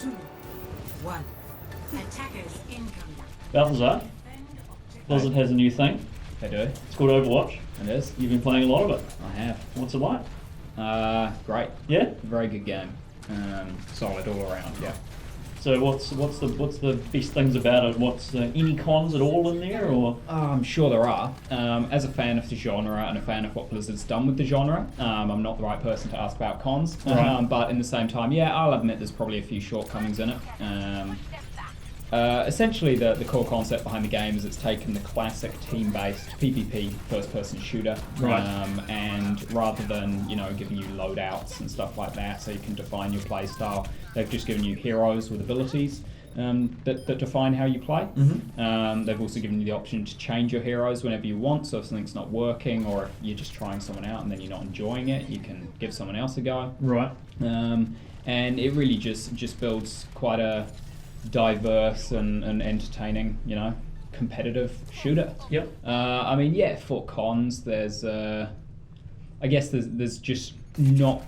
2, 1. Attackers incoming. Balthazar, Blizzard has a new thing. They do. It's called Overwatch. It is. You've been playing a lot of it. I have. What's it like? Great. Yeah? Very good game. Solid all around. Yeah. So what's the best things about it? What's any cons at all in there, or? I'm sure there are. As a fan of the genre and a fan of what Blizzard's done with the genre, I'm not the right person to ask about cons. Right. But in the same time, yeah, I'll admit there's probably a few shortcomings in it. Essentially, the core concept behind the game is it's taken the classic team-based PvP first-person shooter, Right. and rather than giving you loadouts and stuff like that, so you can define your play style, they've just given you heroes with abilities that define how you play. Mm-hmm. They've also given you the option to change your heroes whenever you want, so if something's not working or if you're just trying someone out and then you're not enjoying it, you can give someone else a go. Right. And it really just builds quite a diverse and entertaining, competitive shooter. Yep. For cons, there's I guess there's just not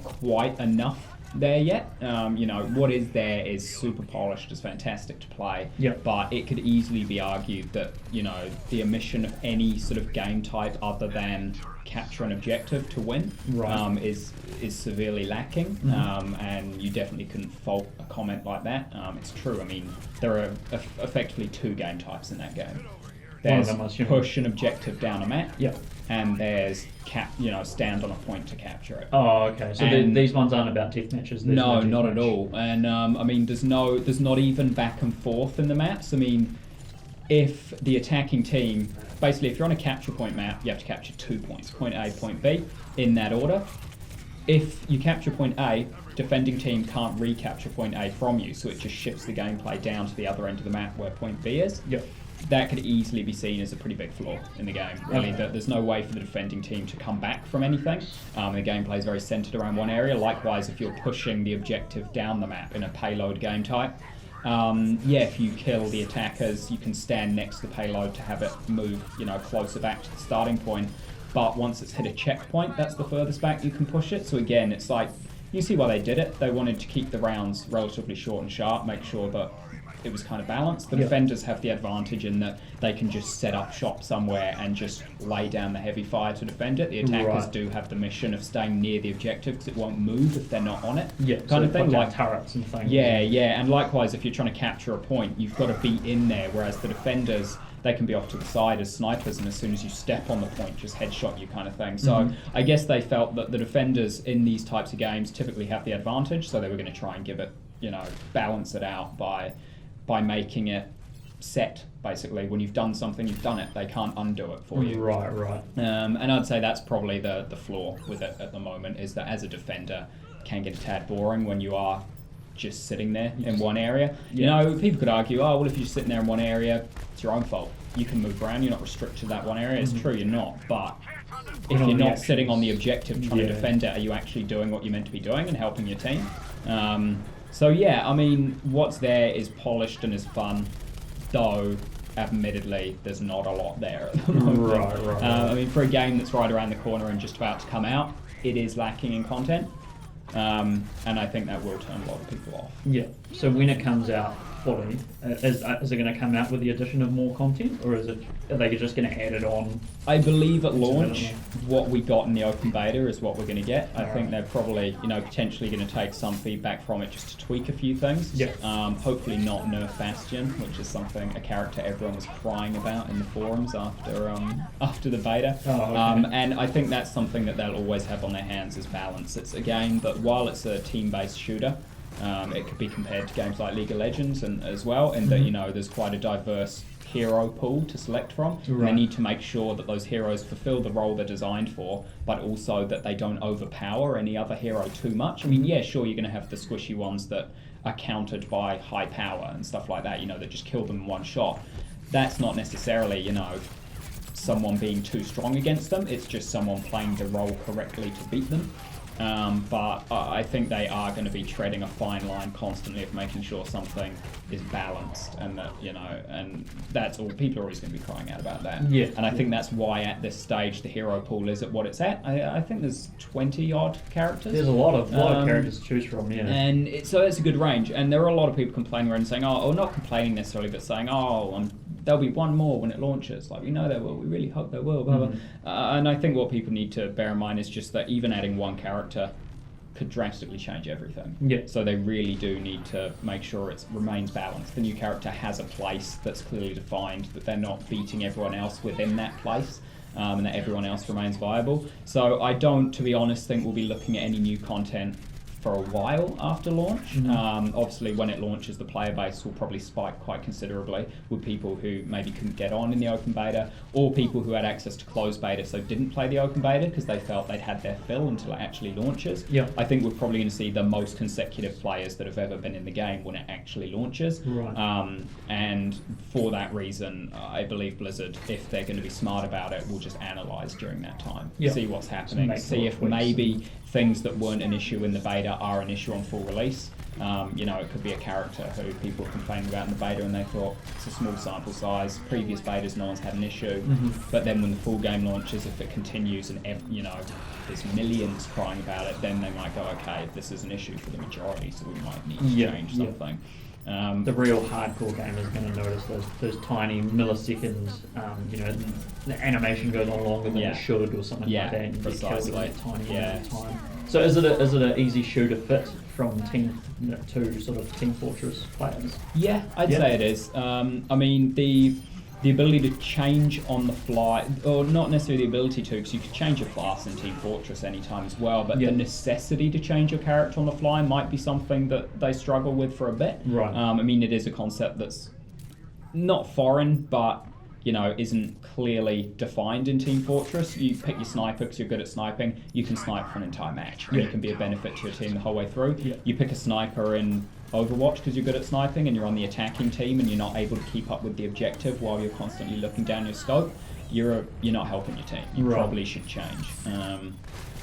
quite enough there yet. What is there is super polished, is fantastic to play. Yep. But it could easily be argued that the omission of any sort of game type other than capture an objective to win Right. is severely lacking. Mm-hmm. And you definitely couldn't fault a comment like that. It's true. I mean, there are effectively two game types in that game. There's them, I assume. push an objective down a map. Yep. And there's stand on a point to capture it. Oh, okay. So And these ones aren't about death matches. There's No, death not match. at all. And there's not even back and forth in the maps. I mean, if the attacking team, basically, if you're on a capture point map, you have to capture 2 points, point A, point B, in that order. If you capture point A, defending team can't recapture point A from you, so it just shifts the gameplay down to the other end of the map where point B is. Yep. That could easily be seen as a pretty big flaw in the game. Really, Okay. there's no way for the defending team to come back from anything. The gameplay is very centered around one area. Likewise, if you're pushing the objective down the map in a payload game type, if you kill the attackers, you can stand next to the payload to have it move, closer back to the starting point. But once it's hit a checkpoint, that's the furthest back you can push it. So again, it's like, you see why they did it. They wanted to keep the rounds relatively short and sharp, make sure that it was kind of balanced. The defenders have the advantage in that they can just set up shop somewhere and just lay down the heavy fire to defend it. The attackers Right. do have the mission of staying near the objective because it won't move if they're not on it. Yeah. Kind of thing. Put down Like turrets and things. yeah, and likewise, if you're trying to capture a point, you've got to be in there, whereas the defenders, they can be off to the side as snipers, and as soon as you step on the point, just headshot you kind of thing. So I guess they felt that the defenders in these types of games typically have the advantage, so they were going to try and give it, balance it out by making it set, basically. When you've done something, you've done it. They can't undo it for you. Right. And I'd say that's probably the flaw with it at the moment, is that as a defender, it can get a tad boring when you are just sitting there in one area. People could argue, oh, well, if you're sitting there in one area, it's your own fault. You can move around, you're not restricted to that one area. It's true, you're not, but if you're not sitting on the objective trying to defend it, are you actually doing what you're meant to be doing and helping your team? What's there is polished and is fun, though admittedly there's not a lot there at the moment. Right. For a game that's right around the corner and just about to come out, it is lacking in content, and I think that will turn a lot of people off. Yeah. So when it comes out fully, is it going to come out with the addition of more content, or are they just going to add it on? I believe at launch, what we got in the open beta is what we're going to get. I think they're probably, potentially going to take some feedback from it just to tweak a few things. Yeah. Hopefully not nerf Bastion, which is a character everyone was crying about in the forums after the beta. Oh, okay. And I think that's something that they'll always have on their hands, is balance. It's a game that, while it's a team-based shooter, it could be compared to games like League of Legends and as well, in that there's quite a diverse hero pool to select from. And they need to make sure that those heroes fulfill the role they're designed for, but also that they don't overpower any other hero too much. Sure, you're going to have the squishy ones that are countered by high power and stuff like that, that just kill them in one shot. That's not necessarily, someone being too strong against them. It's just someone playing the role correctly to beat them. but I think they are going to be treading a fine line constantly of making sure something is balanced, and that, you know, and that's all. People are always going to be crying out about that. Yeah. And I think that's why at this stage the hero pool is at what it's at. I think there's 20 odd characters. There's a lot of characters to choose from, yeah. And so it's a good range. And there are a lot of people complaining around saying, or not complaining necessarily, but saying, there'll be one more when it launches. Like, we know there will. We really hope there will. Blah, blah. And I think what people need to bear in mind is just that even adding one character could drastically change everything. Yeah. So they really do need to make sure it remains balanced. The new character has a place that's clearly defined, that they're not beating everyone else within that place, and that everyone else remains viable. So I don't, to be honest, think we'll be looking at any new content for a while after launch. Obviously, when it launches, the player base will probably spike quite considerably with people who maybe couldn't get on in the open beta, or people who had access to closed beta so didn't play the open beta because they felt they'd had their fill until it actually launches. Yeah. I think we're probably going to see the most consecutive players that have ever been in the game when it actually launches. Right. And for that reason, I believe Blizzard, if they're going to be smart about it, will just analyse during that time, Yeah. see what's happening, Make see if tweaks. maybe things that weren't an issue in the beta are an issue on full release. You know, it could be a character who people were complaining about in the beta and they thought it's a small sample size. Previous betas, no one's had an issue. But then when the full game launches, if it continues and, you know, there's millions crying about it, then they might go, okay, this is an issue for the majority, so we might need to change something. The real hardcore gamer is going to notice those tiny milliseconds. You know, the animation goes on longer than it should, or something like that. And you get killed in that tiny amount of time. So is it an easy shoe to fit from Team to sort of Team Fortress players? Yeah, I'd say it is. I mean, the ability to change on the fly, or not necessarily the ability to, because you could change your class in Team Fortress anytime as well, but the necessity to change your character on the fly might be something that they struggle with for a bit. Right. I mean, it is a concept that's not foreign, but, you know, isn't clearly defined in Team Fortress. You pick your sniper because you're good at sniping, you can snipe for an entire match, and you can be a benefit to your team the whole way through. You pick a sniper in Overwatch because you're good at sniping and you're on the attacking team and you're not able to keep up with the objective while you're constantly looking down your scope, you're not helping your team. You probably should change.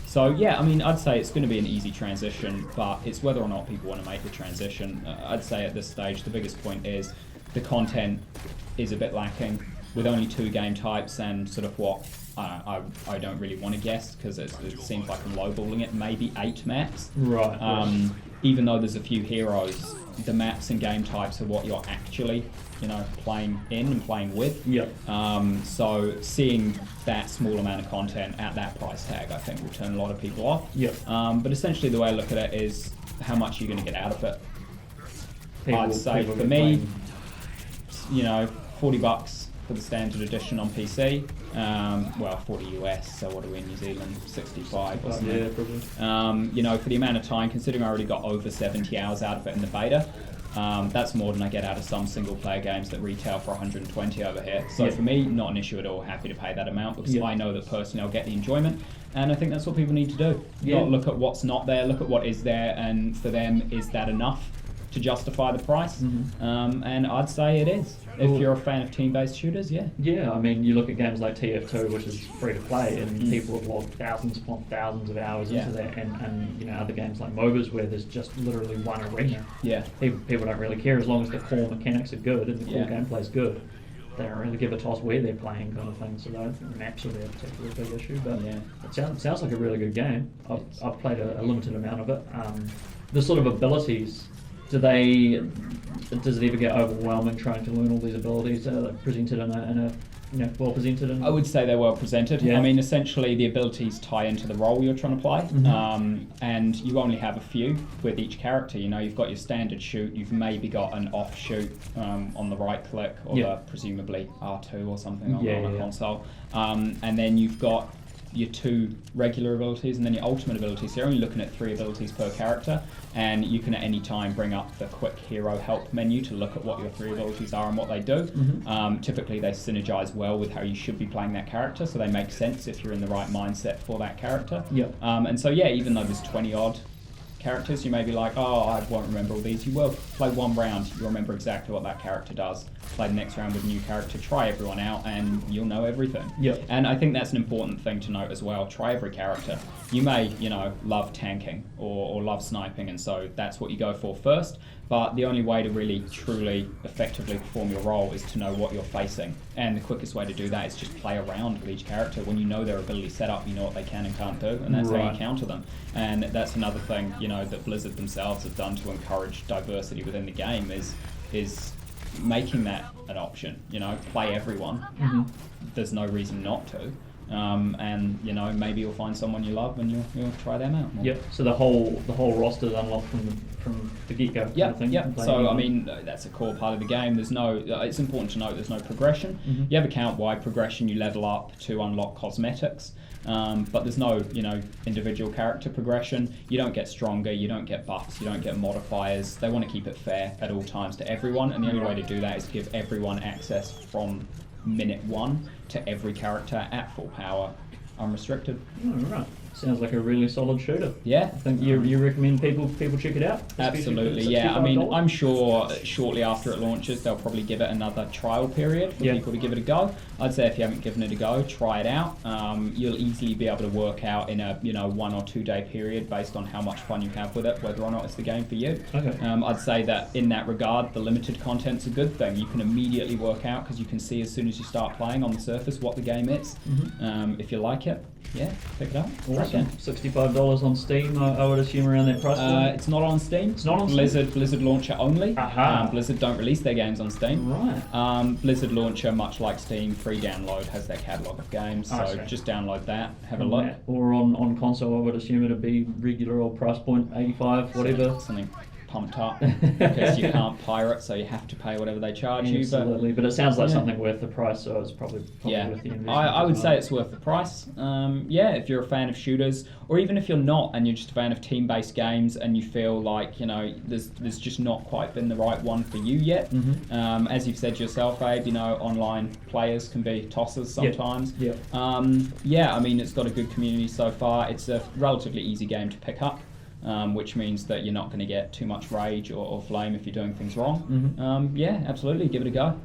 So yeah, I mean, I'd say it's going to be an easy transition, but it's whether or not people want to make the transition. I'd say at this stage the biggest point is the content is a bit lacking with only 2 game types and sort of what I don't really want to guess because it seems like I'm lowballing it, maybe 8 maps. Right. Even though there's a few heroes, the maps and game types are what you're actually, you know, playing in and playing with. So seeing that small amount of content at that price tag, I think will turn a lot of people off. But essentially the way I look at it is how much you're going to get out of it. I'd say for me, you know, $40 for the standard edition on PC. 40 US, so what are we in New Zealand? 65 or something. Yeah, probably. You know, for the amount of time, considering I already got over 70 hours out of it in the beta, that's more than I get out of some single player games that retail for 120 over here. So for me, not an issue at all. Happy to pay that amount because I know that personally I'll get the enjoyment. And I think that's what people need to do. Not look at what's not there, look at what is there, and for them, is that enough to justify the price? And I'd say it is. If you're a fan of team-based shooters, Yeah, I mean, you look at games like TF2, which is free to play, and people have logged thousands upon thousands of hours into that, and you know, other games like MOBAs where there's just literally one arena. People don't really care as long as the core mechanics are good and the core gameplay's good. They don't really give a toss where they're playing, kind of thing. So I don't think the maps will be a particularly big issue. But it sounds like a really good game. I've played a limited amount of it. The sort of abilities. Does it ever get overwhelming trying to learn all these abilities presented in a well presented? I would say they're well presented. I mean, essentially the abilities tie into the role you're trying to play, and you only have a few with each character. You know, you've got your standard shoot, you've maybe got an off shoot on the right click, or the presumably R2 or something on a console, and then you've got your 2 regular abilities and then your ultimate abilities. So you're only looking at 3 abilities per character, and you can at any time bring up the quick hero help menu to look at what your 3 abilities are and what they do. Typically they synergize well with how you should be playing that character, so they make sense if you're in the right mindset for that character. And so even though there's 20 odd characters, you may be like, oh, I won't remember all these. You will play one round, you'll remember exactly what that character does. Play the next round with a new character, try everyone out, and you'll know everything. Yep. And I think that's an important thing to note as well. Try every character. You may, love tanking or love sniping, and so that's what you go for first. But the only way to really, truly, effectively perform your role is to know what you're facing. And the quickest way to do that is just play around with each character. When you know their ability set up, you know what they can and can't do, and that's how you counter them. And that's another thing, that Blizzard themselves have done to encourage diversity within the game is making that an option. Play everyone. Mm-hmm. There's no reason not to. And maybe you'll find someone you love and you'll try them out more. Yep. So the whole roster is unlocked from the get-go. Yep. So I mean, that's a core part of the game. There's no. It's important to note there's no progression. Mm-hmm. You have account-wide progression. You level up to unlock cosmetics. But there's no, individual character progression. You don't get stronger, you don't get buffs, you don't get modifiers. They want to keep it fair at all times to everyone, and the only way to do that is give everyone access from minute 1 to every character at full power, unrestricted. Oh, right. Sounds like a really solid shooter. Yeah. I think you recommend people check it out? Absolutely, yeah. I mean, I'm sure shortly after it launches, they'll probably give it another trial period for people to give it a go. I'd say if you haven't given it a go, try it out. You'll easily be able to work out in a 1 or 2 day period based on how much fun you have with it, whether or not it's the game for you. Okay. I'd say that in that regard, the limited content's a good thing. You can immediately work out because you can see as soon as you start playing on the surface what the game is. Mm-hmm. If you like it, pick it up. Awesome. $65 on Steam, I would assume, around that price point? It's not on Steam. It's not on Steam? Blizzard Launcher only. Aha. Blizzard don't release their games on Steam. Right. Blizzard Launcher, much like Steam, free download, has their catalogue of games. So just download that, have a look. Or on console, I would assume it'd be regular old price point, 85, whatever. Something pumped up because you can't pirate, so you have to pay whatever they charge you. Absolutely, but it sounds like something worth the price, so it's probably worth the investment. I would say it's worth the price. If you're a fan of shooters, or even if you're not and you're just a fan of team-based games and you feel like there's just not quite been the right one for you yet. Mm-hmm. As you've said yourself, Abe, online players can be tossers sometimes. Yep. I mean, it's got a good community so far. It's a relatively easy game to pick up. Which means that you're not going to get too much rage or flame if you're doing things wrong. Mm-hmm. Absolutely, give it a go.